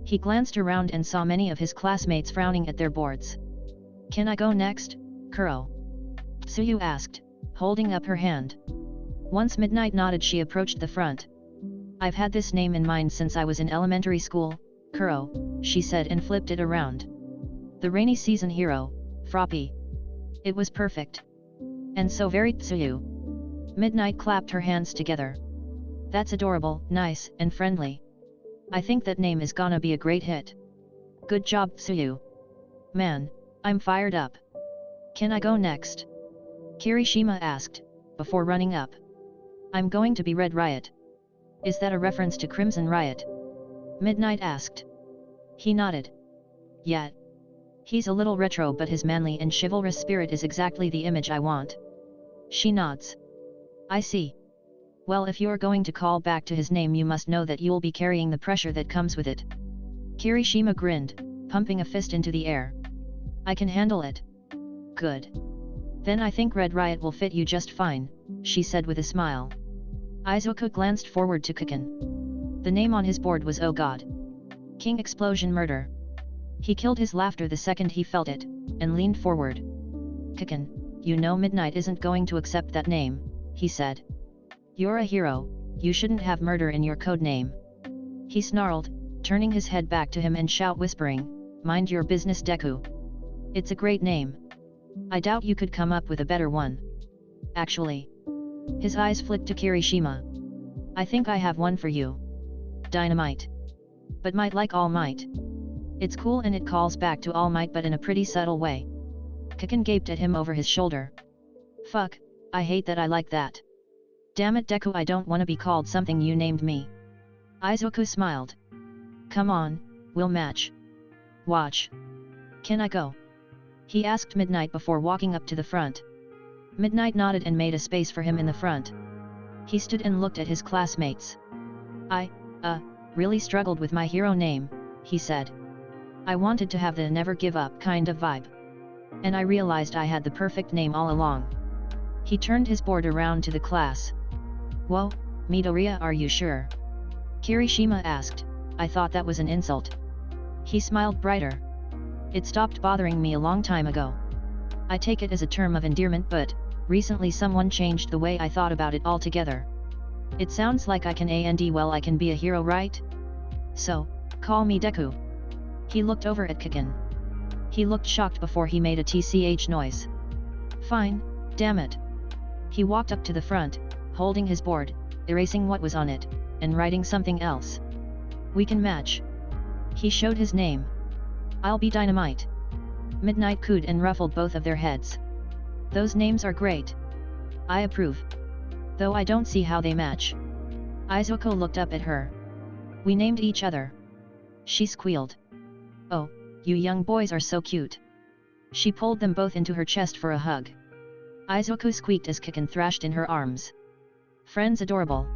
Speaker 1: He glanced around and saw many of his classmates frowning at their boards. Can I go next, Kuro? Tsuyu asked, holding up her hand. Once Midnight nodded, she approached the front. I've had this name in mind since I was in elementary school, Kuro, she said and flipped it around. The rainy season hero, Froppy. It was perfect. And so very Tsuyu. Midnight clapped her hands together. That's adorable, nice, and friendly. I think that name is gonna be a great hit. Good job, Tsuyu. Man, I'm fired up. Can I go next? Kirishima asked, before running up. I'm going to be Red Riot. Is that a reference to Crimson Riot? Midnight asked. He nodded. Yeah. He's a little retro, but his manly and chivalrous spirit is exactly the image I want. She nods. I see. Well, if you're going to call back to his name, you must know that you'll be carrying the pressure that comes with it. Kirishima grinned, pumping a fist into the air. I can handle it. Good. Then I think Red Riot will fit you just fine, she said with a smile. Izuku glanced forward to Kiken. The name on his board was Oh God. King Explosion Murder. He killed his laughter the second he felt it, and leaned forward. Kiken, you know Midnight isn't going to accept that name, he said. You're a hero, you shouldn't have murder in your code name. He snarled, turning his head back to him and whispering, mind your business, Deku. It's a great name. I doubt you could come up with a better one. Actually. His eyes flicked to Kirishima. I think I have one for you. Dynamite. But might like All Might. It's cool and it calls back to All Might, but in a pretty subtle way. Kiken gaped at him over his shoulder. Fuck, I hate that I like that. Damn it, Deku, I don't want to be called something you named me. Izuku smiled. Come on, we'll match. Watch. Can I go? He asked Midnight before walking up to the front. Midnight nodded and made a space for him in the front. He stood and looked at his classmates. I really struggled with my hero name, he said. I wanted to have the never give up kind of vibe. And I realized I had the perfect name all along. He turned his board around to the class. Whoa, Midoriya, are you sure? Kirishima asked. I thought that was an insult. He smiled brighter. It stopped bothering me a long time ago. I take it as a term of endearment, but recently someone changed the way I thought about it altogether. It sounds like I can I can be a hero, right? So, call me Deku. He looked over at Kiken. He looked shocked before he made a TCH noise. Fine, damn it. He walked up to the front, holding his board, erasing what was on it, and writing something else. We can match. He showed his name. I'll be Dynamite. Midnight cooed and ruffled both of their heads. Those names are great. I approve. Though I don't see how they match. Izuku looked up at her. We named each other. She squealed. Oh, you young boys are so cute. She pulled them both into her chest for a hug. Izuku squeaked as Kiken thrashed in her arms. Friends adorable.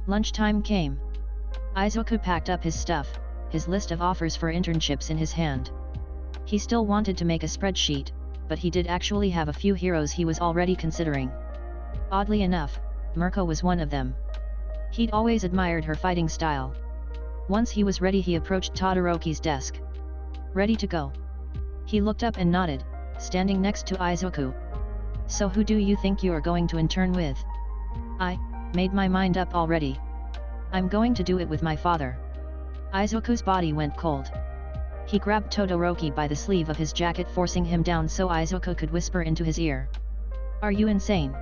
Speaker 1: Lunchtime came. Izuku packed up his stuff, his list of offers for internships in his hand. He still wanted to make a spreadsheet, but he did actually have a few heroes he was already considering. Oddly enough, Mirko was one of them. He'd always admired her fighting style. Once he was ready, he approached Todoroki's desk. Ready to go. He looked up and nodded, standing next to Izuku. So who do you think you are going to intern with? I made my mind up already. I'm going to do it with my father. Izuku's body went cold. He grabbed Todoroki by the sleeve of his jacket, forcing him down so Izuku could whisper into his ear. Are you insane?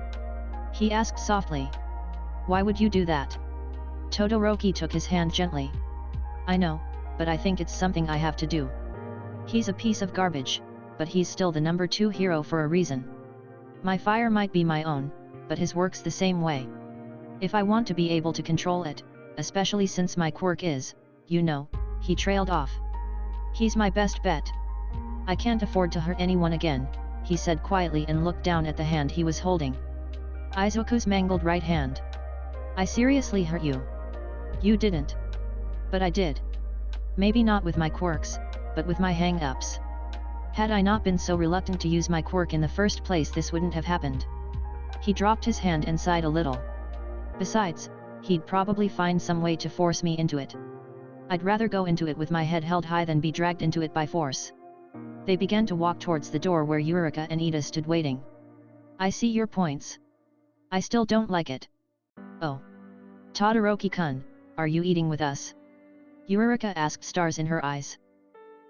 Speaker 1: He asked softly. Why would you do that? Todoroki took his hand gently. I know, but I think it's something I have to do. He's a piece of garbage, but he's still the number 2 hero for a reason. My fire might be my own, but his works the same way. If I want to be able to control it, especially since my quirk is, you know, he trailed off. He's my best bet. I can't afford to hurt anyone again, he said quietly and looked down at the hand he was holding. Izuku's mangled right hand. I seriously hurt you. You didn't. But I did. Maybe not with my quirks, but with my hang-ups. Had I not been so reluctant to use my quirk in the first place, this wouldn't have happened. He dropped his hand and sighed a little. Besides, he'd probably find some way to force me into it. I'd rather go into it with my head held high than be dragged into it by force. They began to walk towards the door where Eureka and Ida stood waiting. I see your points. I still don't like it. Oh. Todoroki-kun, are you eating with us? Eureka asked, stars in her eyes.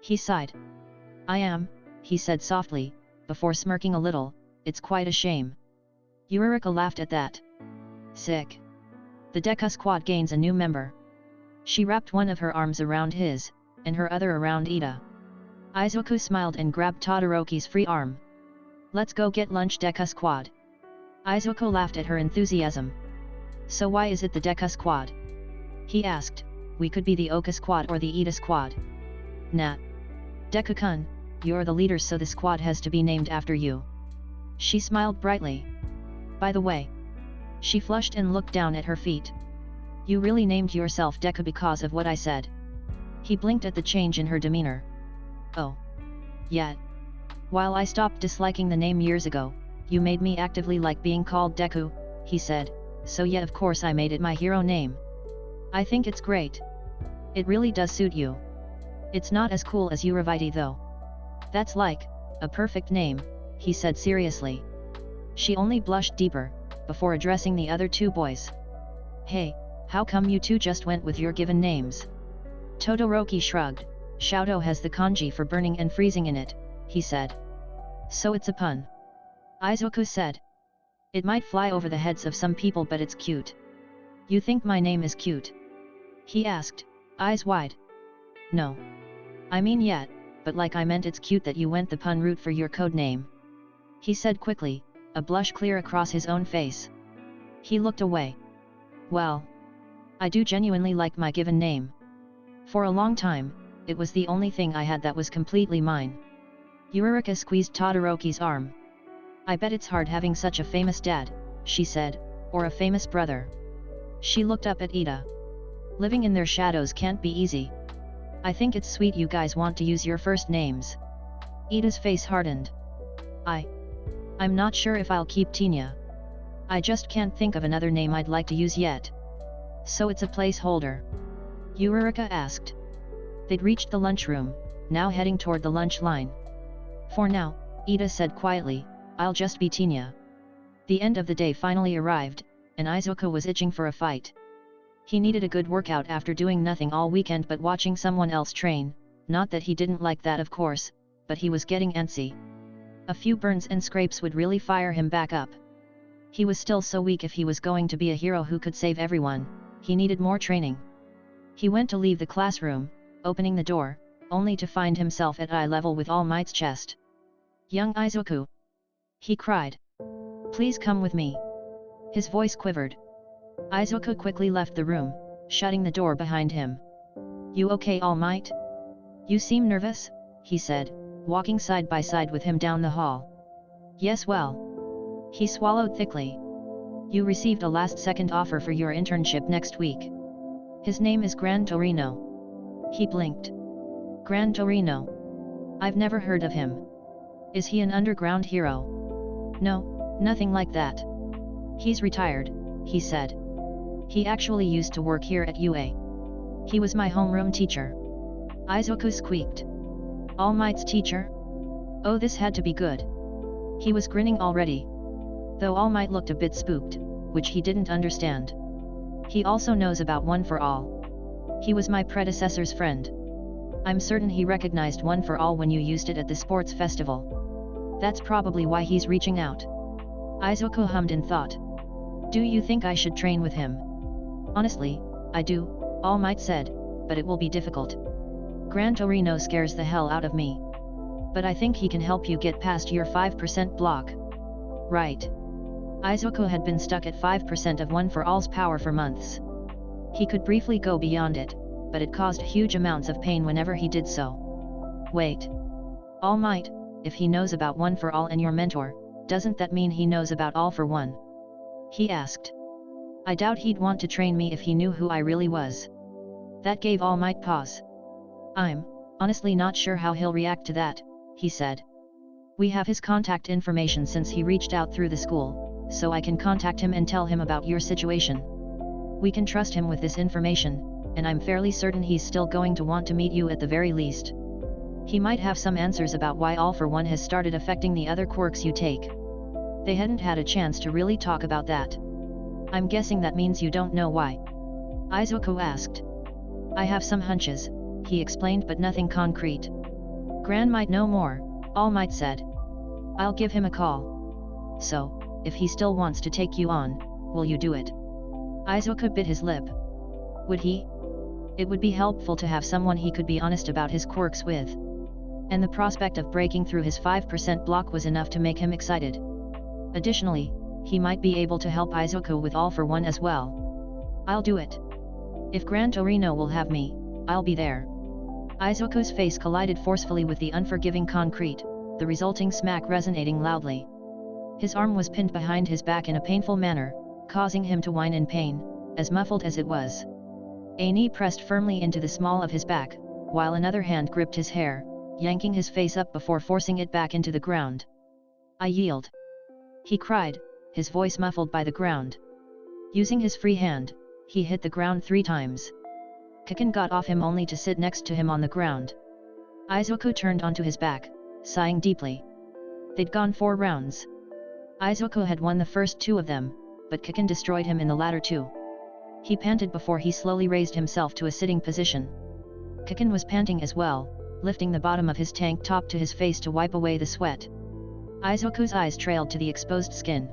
Speaker 1: He sighed. I am, he said softly, before smirking a little. It's quite a shame. Eureka laughed at that. Sick. The Deku squad gains a new member. She wrapped one of her arms around his, and her other around Ida. Izuku smiled and grabbed Todoroki's free arm. Let's go get lunch, Deku squad. Izuku laughed at her enthusiasm. So why is it the Deku squad? He asked. We could be the Oka squad or the Ida squad. Nah. Deku-kun, you're the leader, so the squad has to be named after you. She smiled brightly. By the way. She flushed and looked down at her feet. You really named yourself Deku because of what I said? He blinked at the change in her demeanor. Oh. Yeah. While I stopped disliking the name years ago, you made me actively like being called Deku, he said, so yeah, of course I made it my hero name. I think it's great. It really does suit you. It's not as cool as Uraviti though. That's like a perfect name, he said seriously. She only blushed deeper, before addressing the other two boys. Hey, how come you two just went with your given names? Todoroki shrugged. Shouto has the kanji for burning and freezing in it, he said. So it's a pun. Izuku said. It might fly over the heads of some people, but it's cute. You think my name is cute? He asked, eyes wide. No. I mean yet, but like I meant it's cute that you went the pun route for your code name. He said quickly, a blush clear across his own face. He looked away. Well. I do genuinely like my given name. For a long time, it was the only thing I had that was completely mine. Eureka squeezed Todoroki's arm. I bet it's hard having such a famous dad, she said, or a famous brother. She looked up at Ida. Living in their shadows can't be easy. I think it's sweet you guys want to use your first names. Ida's face hardened. I'm not sure if I'll keep Tinya. I just can't think of another name I'd like to use yet. So it's a placeholder? Eureka asked. They'd reached the lunchroom, now heading toward the lunch line. For now, Ida said quietly, I'll just be Tinya. The end of the day finally arrived, and Izuku was itching for a fight. He needed a good workout after doing nothing all weekend but watching someone else train, not that he didn't like that of course, but he was getting antsy. A few burns and scrapes would really fire him back up. He was still so weak. If he was going to be a hero who could save everyone, he needed more training. He went to leave the classroom, opening the door, only to find himself at eye level with All Might's chest. Young Izuku! He cried. Please come with me. His voice quivered. Izuku quickly left the room, shutting the door behind him. You okay, All Might? You seem nervous, he said, walking side by side with him down the hall. Yes, well. He swallowed thickly. You received a last-second offer for your internship next week. His name is Gran Torino. He blinked. Gran Torino. I've never heard of him. Is he an underground hero? No, nothing like that. He's retired, he said. He actually used to work here at UA. He was my homeroom teacher. Izuku squeaked. All Might's teacher? Oh, this had to be good. He was grinning already. Though All Might looked a bit spooked, which he didn't understand. He also knows about One for All. He was my predecessor's friend. I'm certain he recognized One for All when you used it at the sports festival. That's probably why he's reaching out. Izuku hummed in thought. Do you think I should train with him? Honestly, I do, All Might said, but it will be difficult. Gran Torino scares the hell out of me. But I think he can help you get past your 5% block. Right. Izuku had been stuck at 5% of One for All's power for months. He could briefly go beyond it, but it caused huge amounts of pain whenever he did so. Wait. All Might, if he knows about One for All and your mentor, doesn't that mean he knows about All for One? He asked. I doubt he'd want to train me if he knew who I really was. That gave All Might pause. I'm honestly not sure how he'll react to that, he said. We have his contact information since he reached out through the school, so I can contact him and tell him about your situation. We can trust him with this information, and I'm fairly certain he's still going to want to meet you at the very least. He might have some answers about why All for One has started affecting the other quirks you take. They hadn't had a chance to really talk about that. I'm guessing that means you don't know why? Izuku asked. I have some hunches, he explained, but nothing concrete. Gran might know more, All Might said. I'll give him a call. So, if he still wants to take you on, will you do it? Izuku bit his lip. Would he? It would be helpful to have someone he could be honest about his quirks with. And the prospect of breaking through his 5% block was enough to make him excited. Additionally, he might be able to help Izuku with All for One as well. I'll do it. If Gran Torino will have me, I'll be there. Izuku's face collided forcefully with the unforgiving concrete, the resulting smack resonating loudly. His arm was pinned behind his back in a painful manner, causing him to whine in pain, as muffled as it was. A knee pressed firmly into the small of his back, while another hand gripped his hair, yanking his face up before forcing it back into the ground. I yield. He cried, his voice muffled by the ground. Using his free hand, he hit the ground 3 times. Kiken got off him only to sit next to him on the ground. Izuku turned onto his back, sighing deeply. They'd gone 4 rounds. Izuku had won the first 2 of them, but Kiken destroyed him in the latter 2. He panted before he slowly raised himself to a sitting position. Kiken was panting as well, lifting the bottom of his tank top to his face to wipe away the sweat. Izuku's eyes trailed to the exposed skin.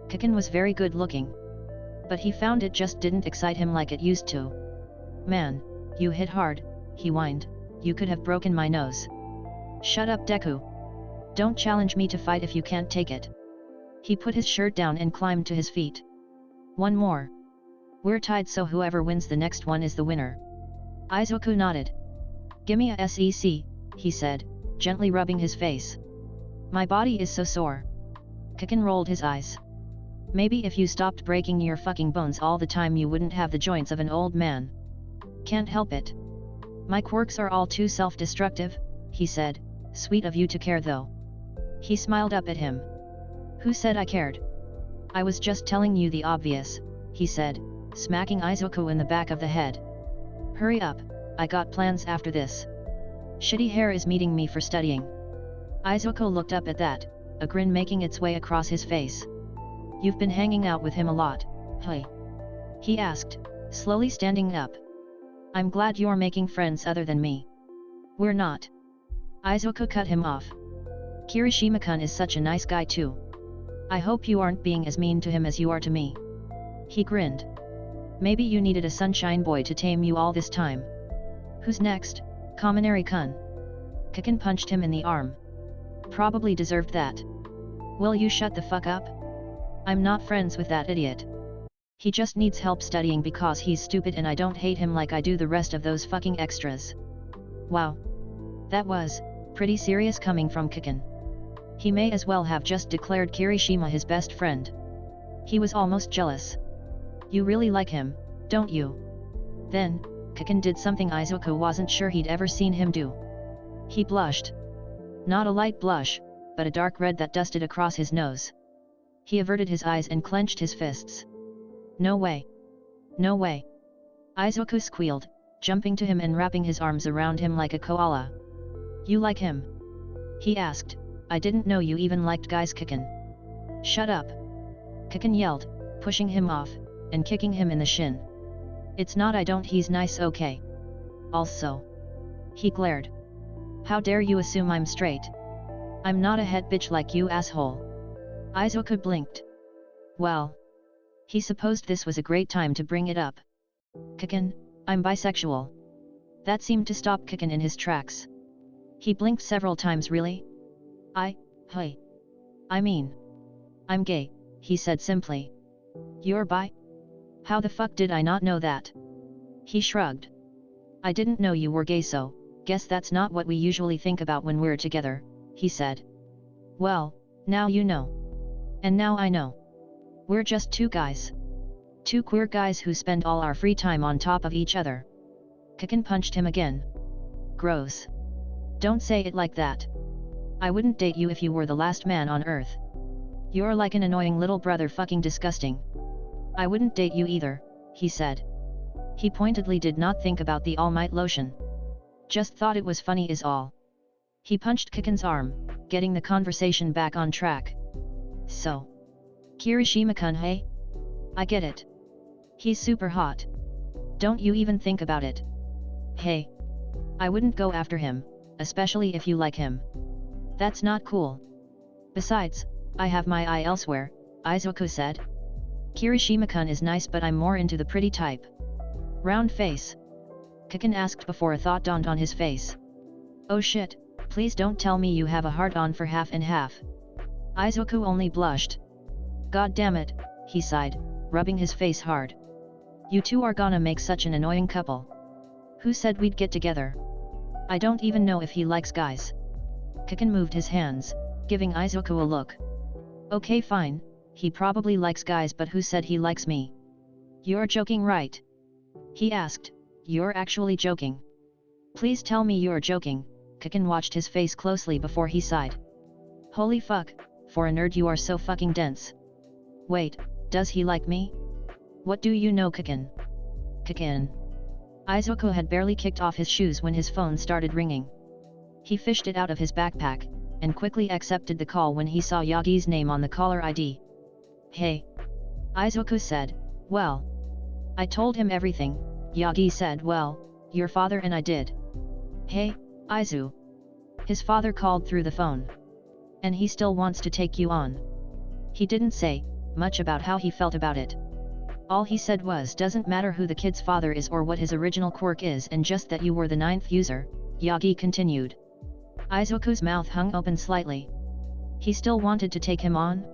Speaker 1: Kiken was very good looking. But he found it just didn't excite him like it used to. Man, you hit hard, he whined, you could have broken my nose. Shut up, Deku. Don't challenge me to fight if you can't take it. He put his shirt down and climbed to his feet. One more. We're tied, so whoever wins the next one is the winner. Izuku nodded. Gimme a SEC, he said, gently rubbing his face. My body is so sore. Kiken rolled his eyes. Maybe if you stopped breaking your fucking bones all the time you wouldn't have the joints of an old man. Can't help it. My quirks are all too self-destructive, he said, sweet of you to care though. He smiled up at him. Who said I cared? I was just telling you the obvious, he said, smacking Izuku in the back of the head. Hurry up, I got plans after this. Shitty hair is meeting me for studying. Izuku looked up at that, a grin making its way across his face. You've been hanging out with him a lot, hey? He asked, slowly standing up. I'm glad you're making friends other than me. We're not. Izuku cut him off. Kirishima-kun is such a nice guy too. I hope you aren't being as mean to him as you are to me. He grinned. Maybe you needed a sunshine boy to tame you all this time. Who's next, Kaminari-kun? Kiken punched him in the arm. Probably deserved that. Will you shut the fuck up? I'm not friends with that idiot. He just needs help studying because he's stupid and I don't hate him like I do the rest of those fucking extras. Wow. That was pretty serious coming from Kiken. He may as well have just declared Kirishima his best friend. He was almost jealous. You really like him, don't you? Then, Kiken did something Izuku wasn't sure he'd ever seen him do. He blushed. Not a light blush, but a dark red that dusted across his nose. He averted his eyes and clenched his fists. No way. No way. Izuku squealed, jumping to him and wrapping his arms around him like a koala. You like him? He asked. I didn't know you even liked guys. Kiken. Shut up. Kiken yelled, pushing him off, and kicking him in the shin. It's not I don't, he's nice, okay? Also. He glared. How dare you assume I'm straight? I'm not a head bitch like you, asshole. Izuku blinked. Well. He supposed this was a great time to bring it up. Kiken, I'm bisexual. That seemed to stop Kiken in his tracks. He blinked several times. Really? Hey. I mean. I'm gay, he said simply. You're bi? How the fuck did I not know that? He shrugged. I didn't know you were gay, so, guess that's not what we usually think about when we're together, he said. Well, now you know. And now I know. We're just 2 guys. 2 queer guys who spend all our free time on top of each other. Kiken punched him again. Gross. Don't say it like that. I wouldn't date you if you were the last man on earth. You're like an annoying little brother, fucking disgusting. I wouldn't date you either, he said. He pointedly did not think about the All Might lotion. Just thought it was funny is all. He punched Kiken's arm, getting the conversation back on track. So. Kirishima-kun, hey? I get it. He's super hot. Don't you even think about it. Hey. I wouldn't go after him, especially if you like him. That's not cool. Besides, I have my eye elsewhere, Izuku said. Kirishima-kun is nice, but I'm more into the pretty type. Round face? Kiken asked before a thought dawned on his face. Oh shit, please don't tell me you have a heart on for half and half. Izuku only blushed. God damn it, he sighed, rubbing his face hard. You two are gonna make such an annoying couple. Who said we'd get together? I don't even know if he likes guys. Kiken moved his hands, giving Izuku a look. Okay fine, he probably likes guys, but who said he likes me? You're joking, right? He asked. You're actually joking. Please tell me you're joking. Kiken watched his face closely before he sighed. Holy fuck, for a nerd you are so fucking dense. Wait, does he like me? What do you know, Kiken? Kiken. Izuku had barely kicked off his shoes when his phone started ringing. He fished it out of his backpack, and quickly accepted the call when he saw Yagi's name on the caller ID. Hey. Izuku said, well. I told him everything, Yagi said. Well, your father and I did. Hey, Izu. His father called through the phone. And he still wants to take you on. He didn't say much about how he felt about it. All he said was doesn't matter who the kid's father is or what his original quirk is, and just that you were the 9th user, Yagi continued. Izuku's mouth hung open slightly. He still wanted to take him on?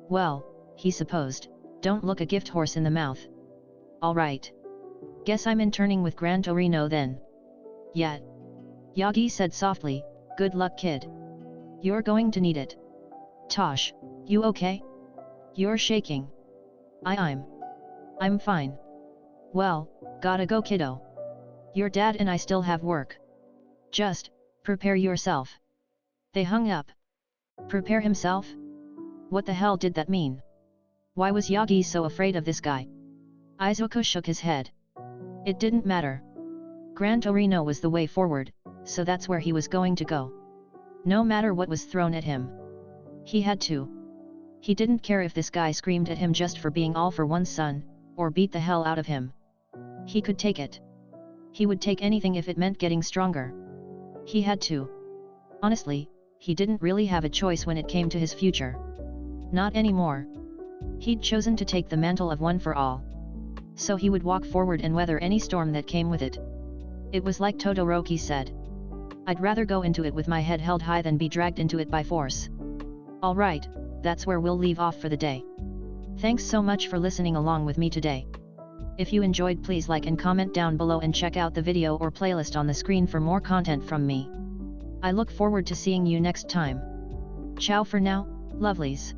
Speaker 1: Well, he supposed, don't look a gift horse in the mouth. Alright. Guess I'm interning with Gran Torino then. Yeah. Yagi said softly, good luck kid. You're going to need it. Tosh, you okay? You're shaking. I'm fine. Well, gotta go kiddo. Your dad and I still have work. Just, prepare yourself. They hung up. Prepare himself? What the hell did that mean? Why was Yagi so afraid of this guy? Izuku shook his head. It didn't matter. Gran Torino was the way forward, so that's where he was going to go. No matter what was thrown at him. He had to. He didn't care if this guy screamed at him just for being all for one's son, or beat the hell out of him. He could take it. He would take anything if it meant getting stronger. He had to. Honestly, he didn't really have a choice when it came to his future. Not anymore. He'd chosen to take the mantle of one for all. So he would walk forward and weather any storm that came with it. It was like Todoroki said. I'd rather go into it with my head held high than be dragged into it by force. Alright, that's where we'll leave off for the day. Thanks so much for listening along with me today. If you enjoyed, please like and comment down below, and check out the video or playlist on the screen for more content from me. I look forward to seeing you next time. Ciao for now, lovelies.